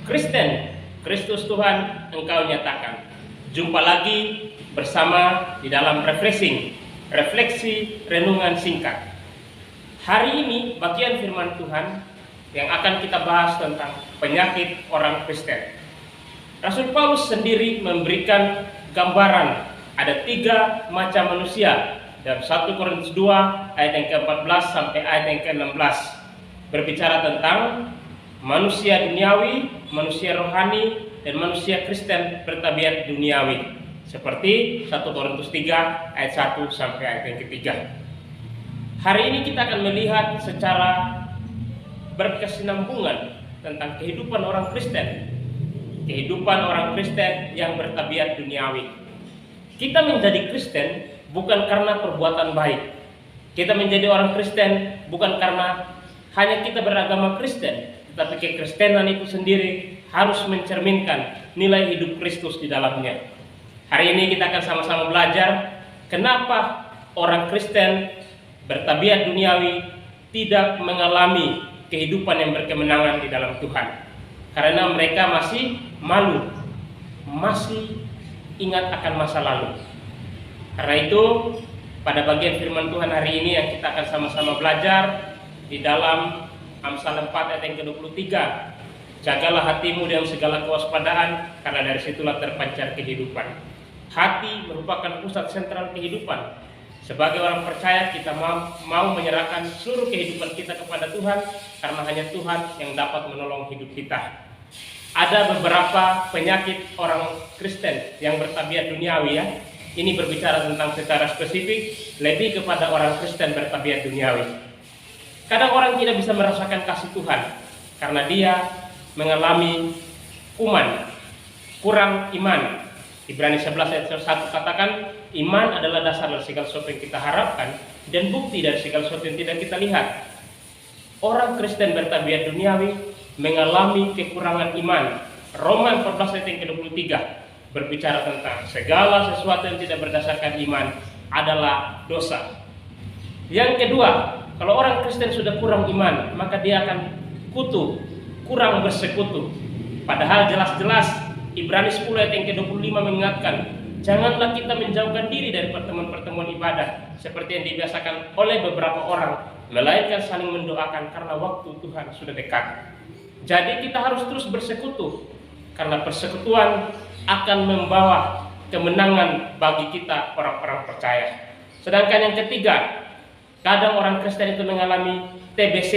Kristen, Kristus Tuhan Engkau nyatakan. Jumpa lagi bersama di dalam refleksi renungan singkat. Hari ini bagian firman Tuhan yang akan kita bahas tentang penyakit orang Kristen. Rasul Paulus sendiri memberikan gambaran ada 3 macam manusia dalam 1 Korintus 2 ayat yang ke-14 sampai ayat yang ke-16, berbicara tentang manusia duniawi, manusia rohani, dan manusia Kristen bertabiat duniawi, seperti 1 Korintus 3 ayat 1 sampai ayat yang ke-3. Hari ini kita akan melihat secara berkesinambungan tentang kehidupan orang Kristen, yang bertabiat duniawi. Kita menjadi Kristen bukan karena perbuatan baik. Kita menjadi orang Kristen bukan karena hanya kita beragama Kristen, tetapi kekristenan itu sendiri harus mencerminkan nilai hidup Kristus di dalamnya. Hari ini kita akan sama-sama belajar kenapa orang Kristen bertabiat duniawi tidak mengalami kehidupan yang berkemenangan di dalam Tuhan. Karena mereka masih malu, masih ingat akan masa lalu. Karena itu pada bagian firman Tuhan hari ini yang kita akan sama-sama belajar di dalam Amsal 4 ayat yang ke-23, jagalah hatimu dengan segala kewaspadaan, karena dari situlah terpancar kehidupan. Hati merupakan pusat sentral kehidupan. Sebagai orang percaya kita mau menyerahkan seluruh kehidupan kita kepada Tuhan, karena hanya Tuhan yang dapat menolong hidup kita. Ada beberapa penyakit orang Kristen yang bertabiat duniawi ya. Ini berbicara tentang secara spesifik lebih kepada orang Kristen bertabiat duniawi. Kadang orang tidak bisa merasakan kasih Tuhan karena dia mengalami kuman, kurang iman. Ibrani 11 ayat 1 katakan, iman adalah dasar dari segala sesuatu yang kita harapkan dan bukti dari segala sesuatu yang tidak kita lihat. Orang Kristen bertabiat duniawi mengalami kekurangan iman. Roma 14 ayat yang ke-23 berbicara tentang segala sesuatu yang tidak berdasarkan iman adalah dosa. Yang kedua, kalau orang Kristen sudah kurang iman, maka dia akan kurang bersekutu. Padahal jelas-jelas Ibrani 10 ayat yang ke-25 mengingatkan, janganlah kita menjauhkan diri dari pertemuan-pertemuan ibadah seperti yang dibiasakan oleh beberapa orang, melainkan saling mendoakan karena waktu Tuhan sudah dekat. Jadi kita harus terus bersekutu, karena persekutuan akan membawa kemenangan bagi kita orang-orang percaya. Sedangkan yang ketiga, kadang orang Kristen itu mengalami TBC,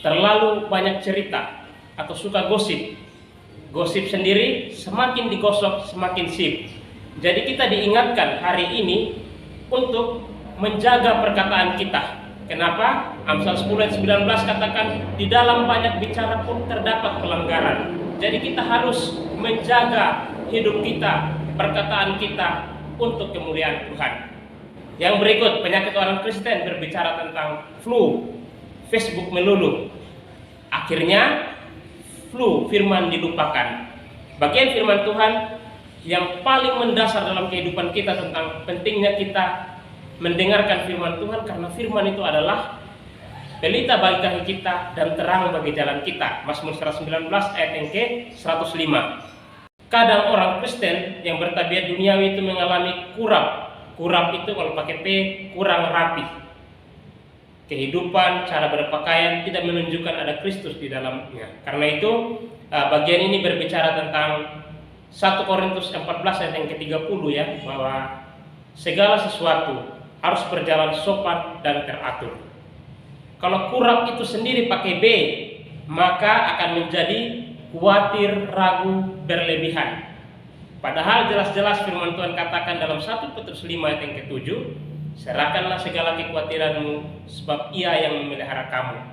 terlalu banyak cerita atau suka gosip. Gosip sendiri semakin digosok semakin sip. Jadi kita diingatkan hari ini untuk menjaga perkataan kita. Kenapa? Amsal 10 ayat 19 katakan, di dalam banyak bicara pun terdapat pelanggaran. Jadi kita harus menjaga hidup kita, perkataan kita untuk kemuliaan Tuhan. Yang berikut, penyakit orang Kristen berbicara tentang flu, Facebook melulu. Akhirnya flu, firman dilupakan. Bagian firman Tuhan yang paling mendasar dalam kehidupan kita tentang pentingnya kita mendengarkan firman Tuhan, karena firman itu adalah pelita bagi kaki kita dan terang bagi jalan kita. Mazmur 119 ayat yang ke-105. Kadang orang Kristen yang bertabiat duniawi itu mengalami kurap. Kurap itu kalau pakai P, kurang rapi. Kehidupan, cara berpakaian tidak menunjukkan ada Kristus di dalamnya. Karena itu bagian ini berbicara tentang 1 Korintus 14 ayat yang ke-30 ya, bahwa segala sesuatu harus berjalan sopan dan teratur. Kalau kurap itu sendiri pakai B, maka akan menjadi khawatir, ragu, berlebihan. Padahal jelas-jelas firman Tuhan katakan dalam 1 Petrus 5 ayat yang ke-7, serahkanlah segala kekhawatiranmu, sebab Ia yang memelihara kamu.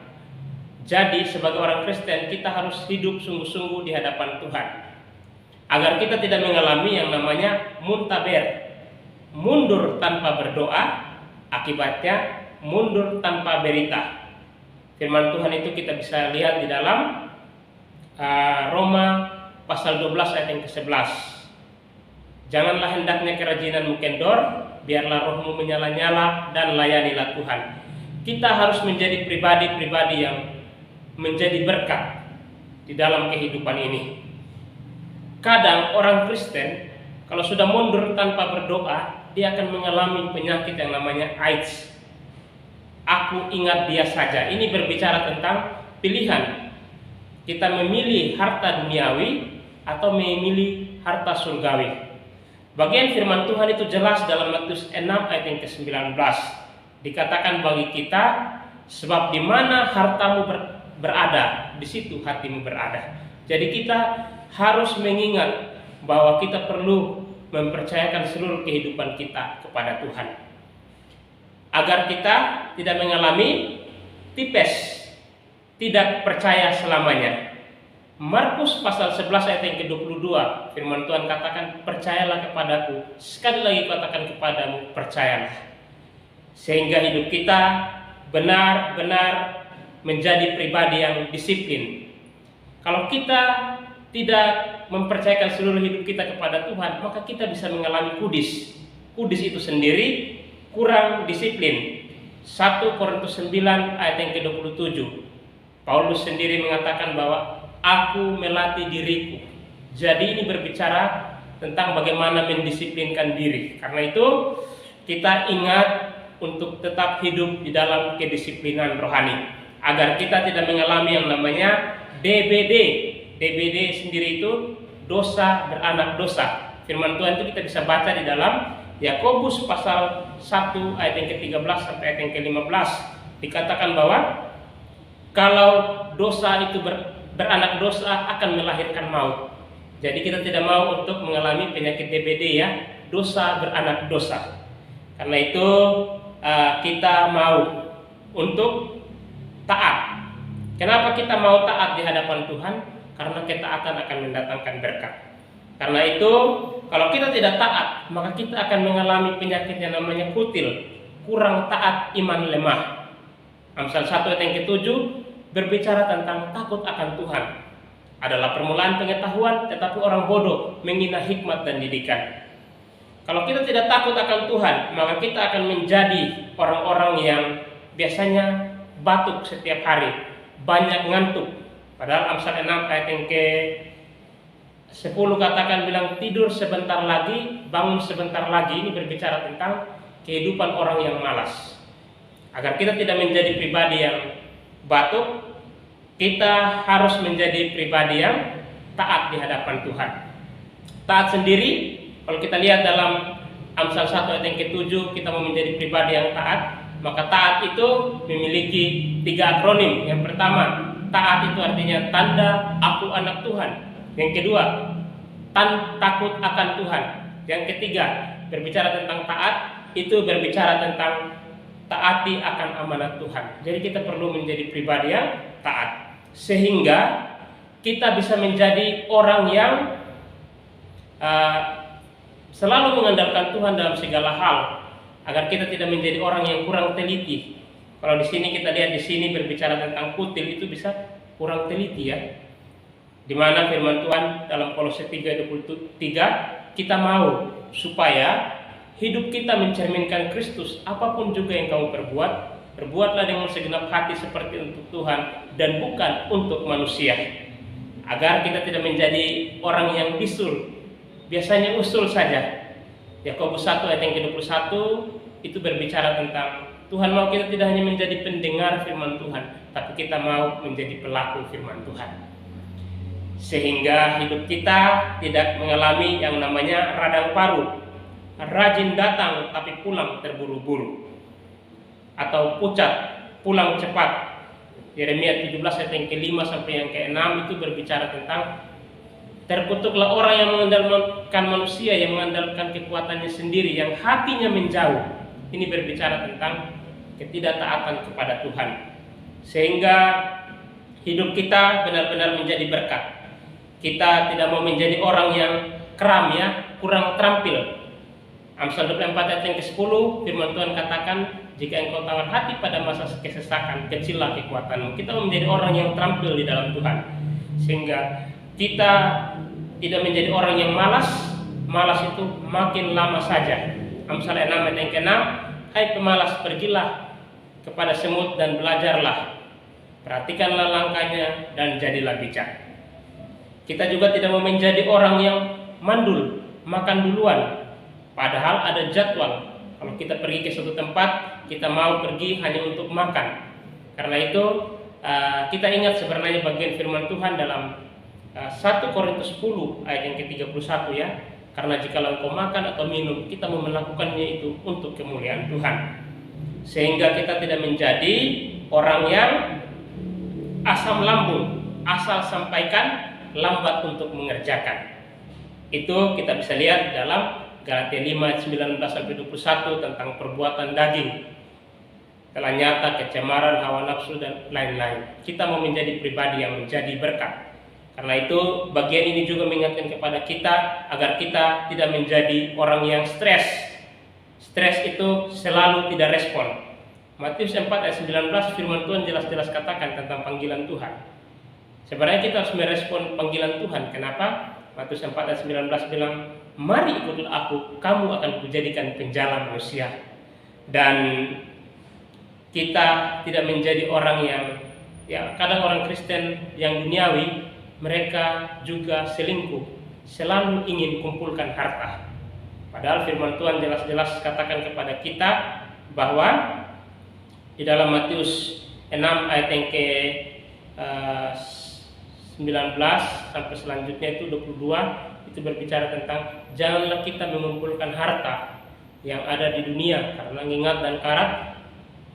Jadi sebagai orang Kristen kita harus hidup sungguh-sungguh di hadapan Tuhan, agar kita tidak mengalami yang namanya muntaber, mundur tanpa berdoa, akibatnya mundur tanpa berita. Firman Tuhan itu kita bisa lihat di dalam Roma pasal 12 ayat yang ke-11. Janganlah hendaknya kerajinanmu kendor, biarlah rohmu menyala-nyala dan layanilah Tuhan. Kita harus menjadi pribadi-pribadi yang menjadi berkat di dalam kehidupan ini. Kadang orang Kristen kalau sudah mundur tanpa berdoa, dia akan mengalami penyakit yang namanya AIDS. Aku ingat dia saja. Ini berbicara tentang pilihan. Kita memilih harta duniawi atau memilih harta surgawi. Bagian firman Tuhan itu jelas dalam Matius 6 ayat yang ke-19. Dikatakan bagi kita, sebab di mana hartamu berada, di situ hatimu berada. Jadi kita harus mengingat bahwa kita perlu mempercayakan seluruh kehidupan kita kepada Tuhan, agar kita tidak mengalami tipes, tidak percaya selamanya. Markus pasal 11 ayat yang ke-22, firman Tuhan katakan, percayalah kepadaku, sekali lagi katakan kepadamu, percayalah. Sehingga hidup kita benar-benar menjadi pribadi yang disiplin. Kalau kita tidak mempercayakan seluruh hidup kita kepada Tuhan, maka kita bisa mengalami kudis. Kudis itu sendiri kurang disiplin. 1 Korintus 9 ayat yang ke-27, Paulus sendiri mengatakan bahwa aku melatih diriku. Jadi ini berbicara tentang bagaimana mendisiplinkan diri. Karena itu kita ingat untuk tetap hidup di dalam kedisiplinan rohani, agar kita tidak mengalami yang namanya DBD. DBD sendiri itu dosa beranak dosa. Firman Tuhan itu kita bisa baca di dalam Yakobus pasal 1 ayat yang ke-13 sampai ayat yang ke-15. Dikatakan bahwa kalau dosa itu beranak dosa akan melahirkan maut. Jadi kita tidak mau untuk mengalami penyakit DBD, ya, dosa beranak dosa. Karena itu kita mau untuk taat. Kenapa kita mau taat di hadapan Tuhan? Karena ketaatan akan mendatangkan berkat. Karena itu kalau kita tidak taat, maka kita akan mengalami penyakit yang namanya kutil, kurang taat, iman lemah. Amsal 1 ayat yang ke-7 berbicara tentang takut akan Tuhan adalah permulaan pengetahuan, tetapi orang bodoh menghina hikmat dan didikan. Kalau kita tidak takut akan Tuhan, maka kita akan menjadi orang-orang yang biasanya batuk setiap hari, banyak ngantuk. Padahal Amsal 6 ayat yang ke-10 katakan bilang tidur sebentar lagi, bangun sebentar lagi. Ini berbicara tentang kehidupan orang yang malas. Agar kita tidak menjadi pribadi yang batuk, kita harus menjadi pribadi yang taat di hadapan Tuhan. Taat sendiri, kalau kita lihat dalam Amsal 1 ayat yang ke-7, kita mau menjadi pribadi yang taat, maka taat itu memiliki 3 akronim. Yang pertama, taat itu artinya tanda aku anak Tuhan. Yang kedua, takut akan Tuhan. Yang ketiga, berbicara tentang taat, itu berbicara tentang taati akan amanat Tuhan. Jadi kita perlu menjadi pribadi yang taat, sehingga kita bisa menjadi orang yang selalu mengandalkan Tuhan dalam segala hal, agar kita tidak menjadi orang yang kurang teliti. Kalau di sini kita lihat di sini berbicara tentang kutil, itu bisa kurang teliti, ya. Di mana firman Tuhan dalam Kolose 3:23, kita mau supaya hidup kita mencerminkan Kristus. Apapun juga yang kamu perbuat, perbuatlah dengan segenap hati seperti untuk Tuhan dan bukan untuk manusia. Agar kita tidak menjadi orang yang bisul, biasanya usul saja. Yakobus 1 ayat yang ke-21 itu berbicara tentang Tuhan mau kita tidak hanya menjadi pendengar firman Tuhan, tapi kita mau menjadi pelaku firman Tuhan. Sehingga hidup kita tidak mengalami yang namanya radang paru, rajin datang tapi pulang terburu-buru, atau pucat, pulang cepat. Yeremia 17 ayat yang ke-5 sampai yang ke-6 itu berbicara tentang terkutuklah orang yang mengandalkan manusia, yang mengandalkan kekuatannya sendiri, yang hatinya menjauh. Ini berbicara tentang ketidaktaatan kepada Tuhan. Sehingga hidup kita benar-benar menjadi berkat. Kita tidak mau menjadi orang yang kram, ya, kurang terampil. Amsal 24 ayat yang ke-10 firman Tuhan katakan, jika engkau tawar hati pada masa kesesakan, kecillah kekuatanmu. Kita mau menjadi orang yang terampil di dalam Tuhan, sehingga kita tidak menjadi orang yang malas. Malas itu makin lama saja. Amsal 6 ayat yang ke-6, hai pemalas, pergilah kepada semut dan belajarlah, perhatikanlah langkahnya dan jadilah bijak. Kita juga tidak mau menjadi orang yang mandul, makan duluan. Padahal ada jadwal. Kalau kita pergi ke suatu tempat, kita mau pergi hanya untuk makan. Karena itu kita ingat sebenarnya bagian firman Tuhan dalam 1 Korintus 10 ayat yang ke-31 ya. Karena jika engkau makan atau minum, kita mau melakukannya itu untuk kemuliaan Tuhan. Sehingga kita tidak menjadi orang yang asam lambung, asal sampaikan, lambat untuk mengerjakan. Itu kita bisa lihat dalam Galatia 5:19-21 tentang perbuatan daging. Telah nyata kecemaran, hawa nafsu dan lain-lain. Kita mau menjadi pribadi yang menjadi berkat. Karena itu bagian ini juga mengingatkan kepada kita agar kita tidak menjadi orang yang stres. Stres itu selalu tidak respon. Matius 4 ayat 19 firman Tuhan jelas-jelas katakan tentang panggilan Tuhan. Sebenarnya kita harus merespon panggilan Tuhan. Kenapa? Matius 4 ayat 19 bilang, mari ikutlah aku, kamu akan kujadikan penjala manusia. Dan kita tidak menjadi orang yang, ya kadang orang Kristen yang duniawi, mereka juga selingkuh, selalu ingin kumpulkan harta. Padahal firman Tuhan jelas-jelas katakan kepada kita bahwa di dalam Matius 6 ayat yang ke 19 sampai selanjutnya itu 22 itu berbicara tentang janganlah kita mengumpulkan harta yang ada di dunia karena ngingat dan karat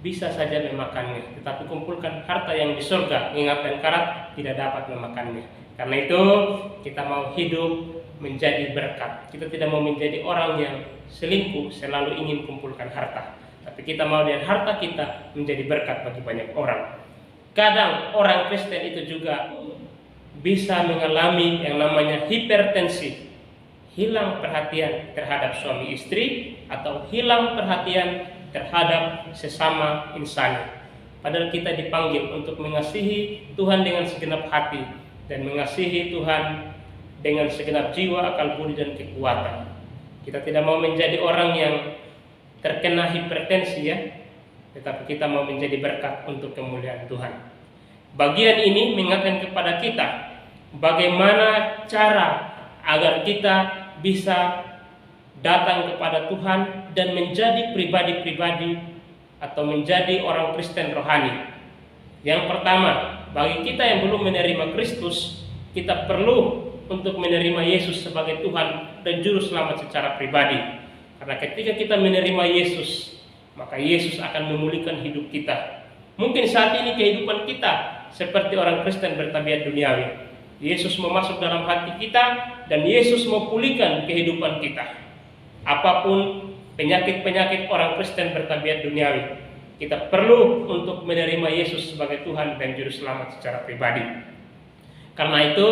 bisa saja memakannya, tetapi kumpulkan harta yang di surga, ngingat dan karat tidak dapat memakannya. Karena itu kita mau hidup menjadi berkat. Kita tidak mau menjadi orang yang selingkuh, selalu ingin kumpulkan harta, tapi kita mau dengan harta kita menjadi berkat bagi banyak orang. Kadang orang Kristen itu juga bisa mengalami yang namanya hipertensi, hilang perhatian terhadap suami istri atau hilang perhatian terhadap sesama insan. Padahal kita dipanggil untuk mengasihi Tuhan dengan segenap hati dan mengasihi Tuhan dengan segenap jiwa, akal budi dan kekuatan. Kita tidak mau menjadi orang yang terkena hipertensi ya, tetapi kita mau menjadi berkat untuk kemuliaan Tuhan. Bagian ini mengingatkan kepada kita bagaimana cara agar kita bisa datang kepada Tuhan dan menjadi pribadi-pribadi atau menjadi orang Kristen rohani. Yang pertama, bagi kita yang belum menerima Kristus, kita perlu untuk menerima Yesus sebagai Tuhan dan Juru Selamat secara pribadi. Karena ketika kita menerima Yesus, maka Yesus akan memulihkan hidup kita. Mungkin saat ini kehidupan kita seperti orang Kristen bertabiat duniawi. Yesus mau masuk dalam hati kita dan Yesus mau pulihkan kehidupan kita. Apapun penyakit-penyakit orang Kristen bertabiat duniawi, kita perlu untuk menerima Yesus sebagai Tuhan dan Juru Selamat secara pribadi. Karena itu,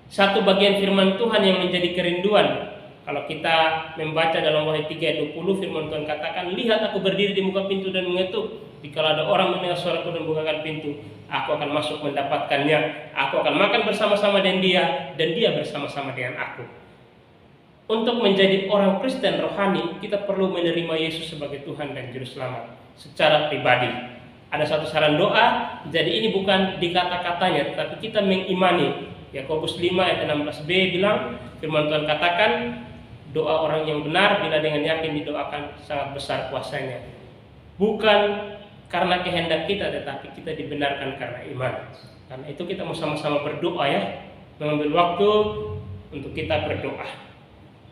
satu bagian firman Tuhan yang menjadi kerinduan, kalau kita membaca dalam Wahyu 3:20, firman Tuhan katakan, lihat aku berdiri di muka pintu dan mengetuk. Jikalau ada orang mendengar suaraku dan membukakan pintu, aku akan masuk mendapatkannya. Aku akan makan bersama-sama dengan dia dan dia bersama-sama dengan aku. Untuk menjadi orang Kristen rohani, kita perlu menerima Yesus sebagai Tuhan dan Juru Selamat secara pribadi. Ada satu saran doa, jadi ini bukan di kata-katanya, tetapi kita mengimani. Yakobus 5 ayat 16b bilang, firman Tuhan katakan, doa orang yang benar bila dengan yakin didoakan sangat besar kuasanya. Bukan karena kehendak kita, tetapi kita dibenarkan karena iman. Karena itu kita mau sama-sama berdoa ya, mengambil waktu untuk kita berdoa.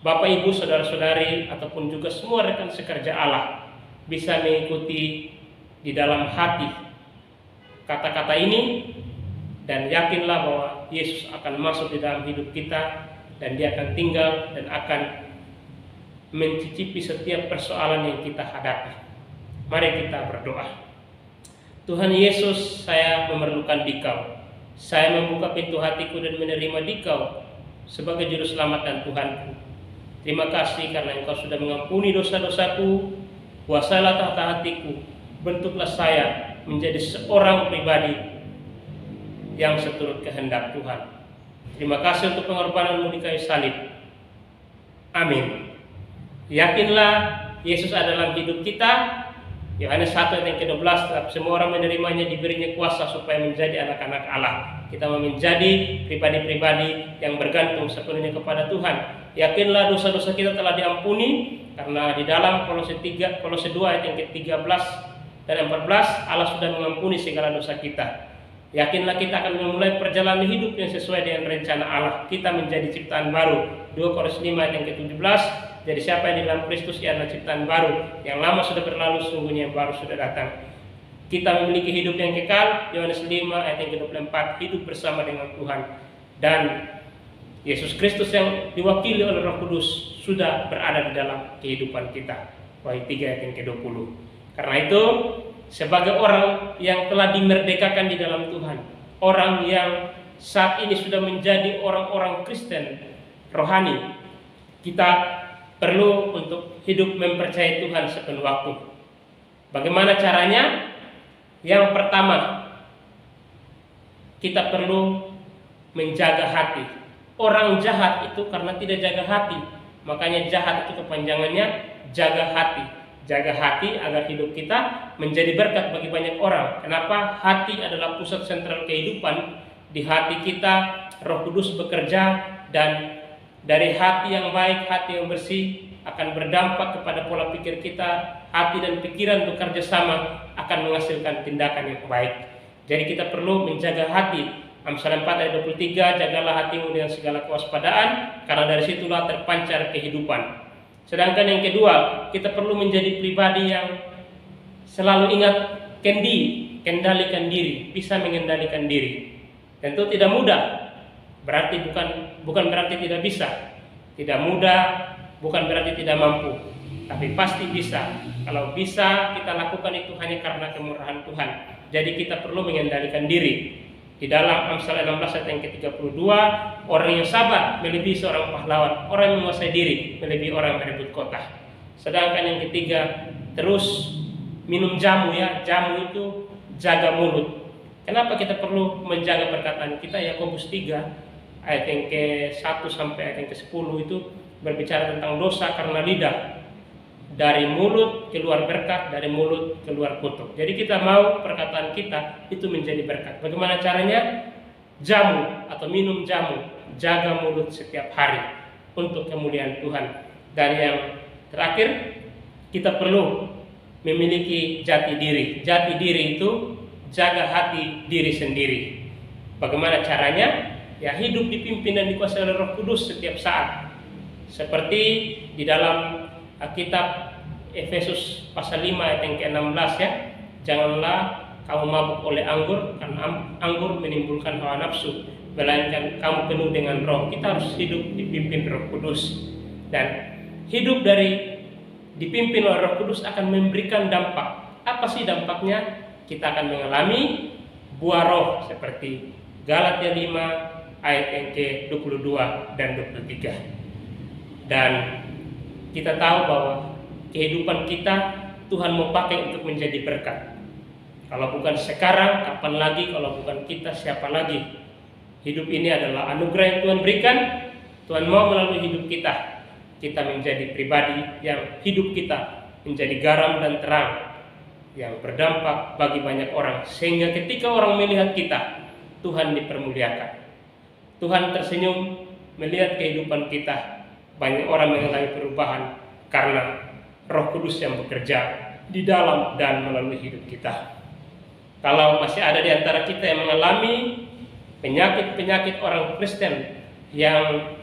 Bapak, Ibu, saudara-saudari, ataupun juga semua rekan sekerja Allah bisa mengikuti di dalam hati kata-kata ini dan yakinlah bahwa Yesus akan masuk di dalam hidup kita dan dia akan tinggal dan akan mencicipi setiap persoalan yang kita hadapi. Mari kita berdoa. Tuhan Yesus, saya memerlukan Dikau. Saya membuka pintu hatiku dan menerima Dikau sebagai Juru Selamat dan Tuhanku. Terima kasih karena Engkau sudah mengampuni dosa-dosaku. Kuasailah tahta hatiku. Bentuklah saya menjadi seorang pribadi yang seturut kehendak Tuhan. Terima kasih untuk pengorbananmu di kayu salib. Amin. Yakinlah Yesus adalah hidup kita. Yohanes 1 ayat yang ke-12, semua orang menerimanya diberinya kuasa supaya menjadi anak-anak Allah. Kita mau menjadi pribadi-pribadi yang bergantung sepenuhnya kepada Tuhan. Yakinlah dosa-dosa kita telah diampuni, karena di dalam Kolose 2 ayat yang ke-13 dan 14 Allah sudah mengampuni segala dosa kita. Yakinlah kita akan memulai perjalanan hidup yang sesuai dengan rencana Allah. Kita menjadi ciptaan baru. 2 Korintus 5 ayat yang ke-17. Jadi siapa yang di dalam Kristus ia adalah ciptaan baru. Yang lama sudah berlalu, sungguhnya yang baru sudah datang. Kita memiliki hidup yang kekal. Yohanes 5 ayat yang ke-24. Hidup bersama dengan Tuhan. Dan Yesus Kristus yang diwakili oleh Roh Kudus sudah berada di dalam kehidupan kita. Wahyu 3 ayat yang ke-20. Karena itu, sebagai orang yang telah dimerdekakan di dalam Tuhan, orang yang saat ini sudah menjadi orang-orang Kristen rohani, kita perlu untuk hidup mempercayai Tuhan sepenuh waktu. Bagaimana caranya? Yang pertama, kita perlu menjaga hati. Orang jahat itu karena tidak jaga hati, makanya jahat itu kepanjangannya jaga hati. Jaga hati agar hidup kita menjadi berkat bagi banyak orang. Kenapa? Hati adalah pusat sentral kehidupan. Di hati kita Roh Kudus bekerja, dan dari hati yang baik, hati yang bersih akan berdampak kepada pola pikir kita. Hati dan pikiran bekerja sama akan menghasilkan tindakan yang baik. Jadi kita perlu menjaga hati. Amsal 4 ayat 23, jagalah hatimu dengan segala kewaspadaan, karena dari situlah terpancar kehidupan. Sedangkan yang kedua, kita perlu menjadi pribadi yang selalu ingat kendalikan diri, bisa mengendalikan diri. Tentu tidak mudah, berarti bukan berarti tidak bisa. Tidak mudah, bukan berarti tidak mampu, tapi pasti bisa. Kalau bisa, kita lakukan itu hanya karena kemurahan Tuhan. Jadi kita perlu mengendalikan diri. Di dalam Amsal 16 ayat yang ke-32, orang yang sabar melebihi seorang pahlawan, orang yang menguasai diri melebihi orang yang merebut kota. Sedangkan yang ketiga, terus minum jamu ya. Jamu itu jaga mulut. Kenapa kita perlu menjaga perkataan kita? Yakobus 3 ayat yang ke-1 sampai ayat yang ke-10 itu berbicara tentang dosa karena lidah. Dari mulut keluar berkat, dari mulut keluar kutuk. Jadi kita mau perkataan kita itu menjadi berkat. Bagaimana caranya? Jamu atau minum jamu, jaga mulut setiap hari untuk kemuliaan Tuhan. Dan yang terakhir, kita perlu memiliki jati diri. Jati diri itu jaga hati diri sendiri. Bagaimana caranya? Ya, hidup dipimpin dan dikuasai oleh Roh Kudus setiap saat. Seperti di dalam kitab Efesus pasal 5 ayat yang ke-16 ya. Janganlah kamu mabuk oleh anggur, karena anggur menimbulkan hawa nafsu, melainkan kamu penuh dengan Roh. Kita harus hidup dipimpin Roh Kudus. Dan hidup dari dipimpin oleh Roh Kudus akan memberikan dampak. Apa sih dampaknya? Kita akan mengalami buah roh seperti Galatia 5 ayat yang ke-22 dan 23. Dan kita tahu bahwa kehidupan kita Tuhan mau pakai untuk menjadi berkat. Kalau bukan sekarang, kapan lagi? Kalau bukan kita, siapa lagi? Hidup ini adalah anugerah yang Tuhan berikan. Tuhan mau melalui hidup kita menjadi pribadi yang hidup kita menjadi garam dan terang yang berdampak bagi banyak orang, sehingga ketika orang melihat kita, Tuhan dipermuliakan. Tuhan tersenyum melihat kehidupan kita. Banyak orang mengalami perubahan karena Roh Kudus yang bekerja di dalam dan melalui hidup kita. Kalau masih ada di antara kita yang mengalami penyakit-penyakit orang Kristen yang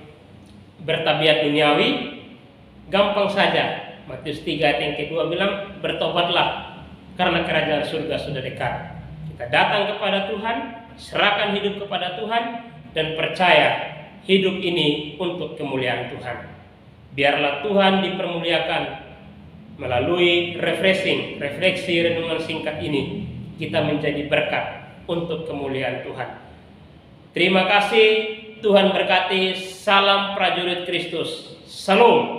bertabiat duniawi, gampang saja. Matius 3 ayat yang kedua bilang, bertobatlah karena kerajaan surga sudah dekat. Kita datang kepada Tuhan, serahkan hidup kepada Tuhan, dan percaya hidup ini untuk kemuliaan Tuhan. Biarlah Tuhan dipermuliakan melalui refleksi renungan singkat ini. Kita menjadi berkat untuk kemuliaan Tuhan. Terima kasih, Tuhan berkati. Salam prajurit Kristus. Salam.